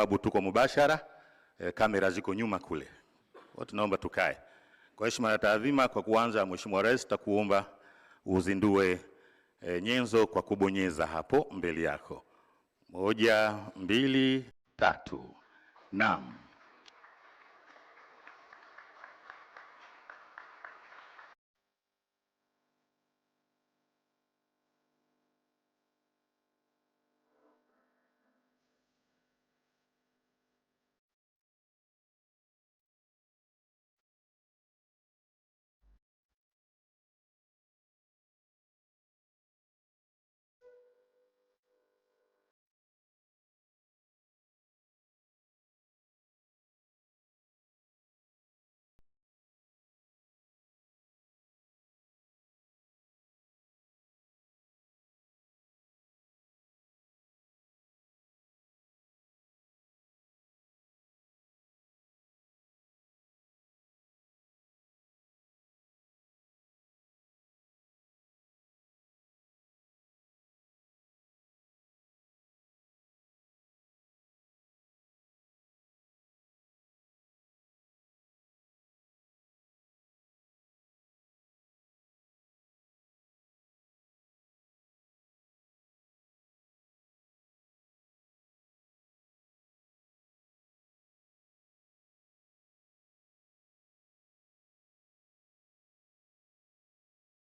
sababu tuko mubashara, kamera ziko nyuma kule. Watu naomba tukae. Kwa heshima na taadhima, kwa kuanza, Mheshimiwa Rais, takuomba uzindue nyenzo kwa kubonyeza hapo mbele yako. 1, 2, 3. Naam.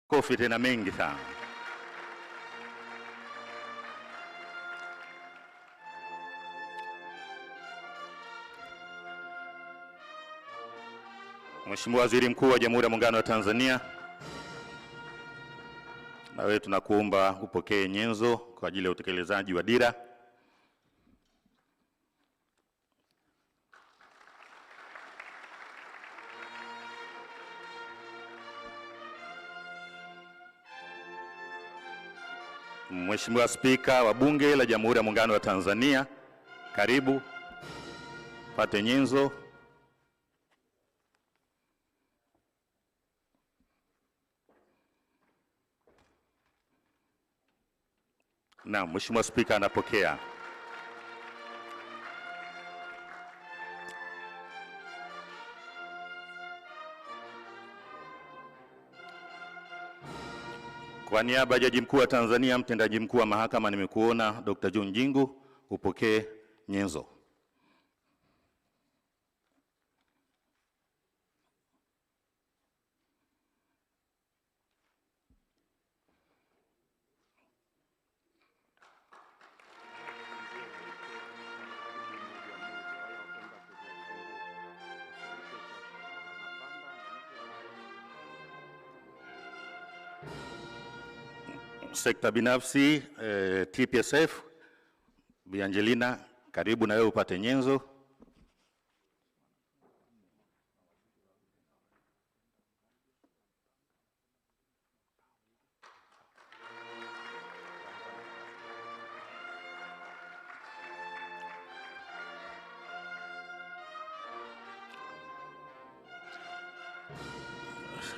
Kofi tena mengi sana. Mheshimiwa Waziri Mkuu wa Jamhuri ya Muungano wa Tanzania, na wewe tunakuomba upokee nyenzo kwa ajili ya utekelezaji wa dira. Mheshimiwa Spika wa Bunge la Jamhuri ya Muungano wa Tanzania, karibu pate nyenzo. Na Mheshimiwa Spika anapokea. Kwa niaba ya Jaji Mkuu wa Tanzania, mtendaji mkuu wa mahakama, nimekuona Dr. John Jingu, upokee nyenzo. Sekta binafsi, TPSF, Bi Angelina, karibu na wewe upate nyenzo.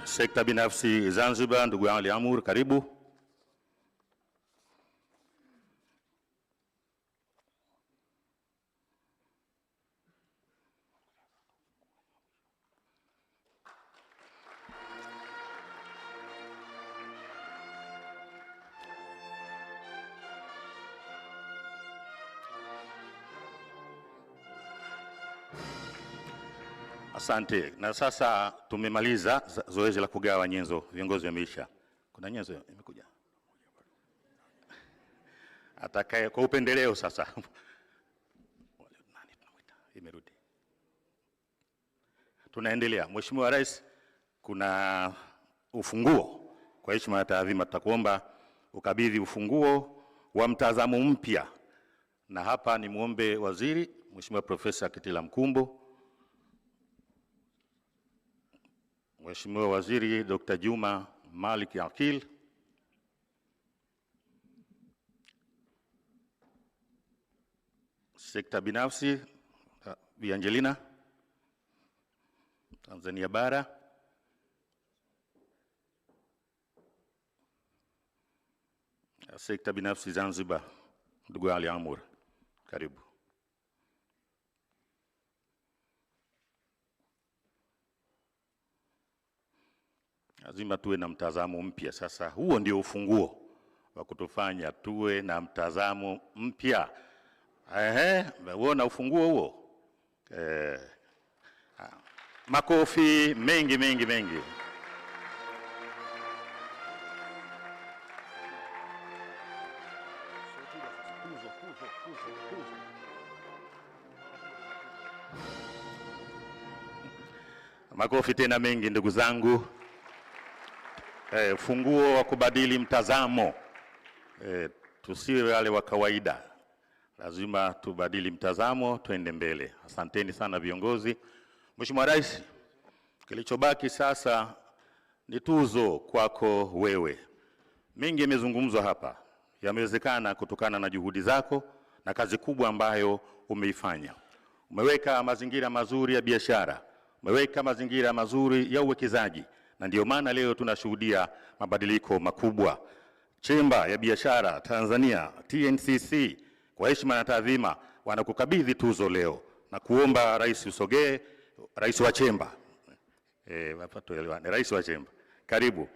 Sekta binafsi Zanzibar, ndugu Ali Amur, karibu. Asante. Na sasa tumemaliza zoezi la kugawa nyenzo, viongozi wameisha. Kuna nyenzo imekuja. Atakaye kwa upendeleo sasa. Nani tunamuita? Imerudi. Tunaendelea. Mheshimiwa Rais, kuna ufunguo. Kwa heshima na taadhima, tutakuomba ukabidhi ufunguo wa mtazamo mpya. Na hapa ni muombe Waziri Mheshimiwa Profesa Kitila Mkumbo, Mheshimiwa Waziri Dr. Juma Malik Akil, sekta binafsi Bi Angelina, Tanzania Bara, sekta binafsi Zanzibar, ndugu Ali Amur, karibu. lazima tuwe na mtazamo mpya. Sasa huo ndio ufunguo wa kutufanya tuwe na mtazamo mpya. Uona ufunguo huo? Makofi mengi mengi mengi. Makofi tena mengi ndugu zangu. Funguo wa kubadili mtazamo. Tusiwe wale wa kawaida. Lazima tubadili mtazamo, tuende mbele. Asanteni sana viongozi. Mheshimiwa Rais, kilichobaki sasa ni tuzo kwako wewe. Mengi yamezungumzwa hapa. Yamewezekana kutokana na juhudi zako na kazi kubwa ambayo umeifanya. Umeweka mazingira mazuri ya biashara, umeweka mazingira mazuri ya uwekezaji, na ndio maana leo tunashuhudia mabadiliko makubwa. Chemba ya Biashara Tanzania, TNCC, kwa heshima na taadhima wanakukabidhi tuzo leo, na kuomba Rais usogee. Rais wa Chemba, Rais wa Chemba, karibu.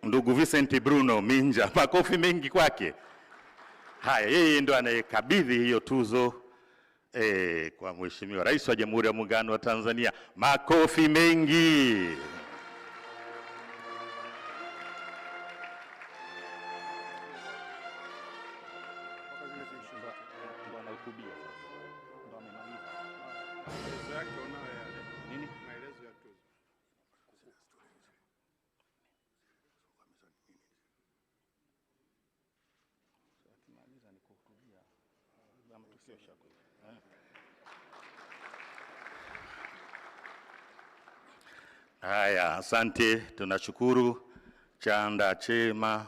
Ndugu Vincent Bruno Minja, makofi mengi kwake. Haya, yeye ndo anayekabidhi hiyo tuzo kwa Mheshimiwa Rais wa Jamhuri ya Muungano wa Tanzania. Makofi mengi. Haya, asante, tunashukuru. Chanda chema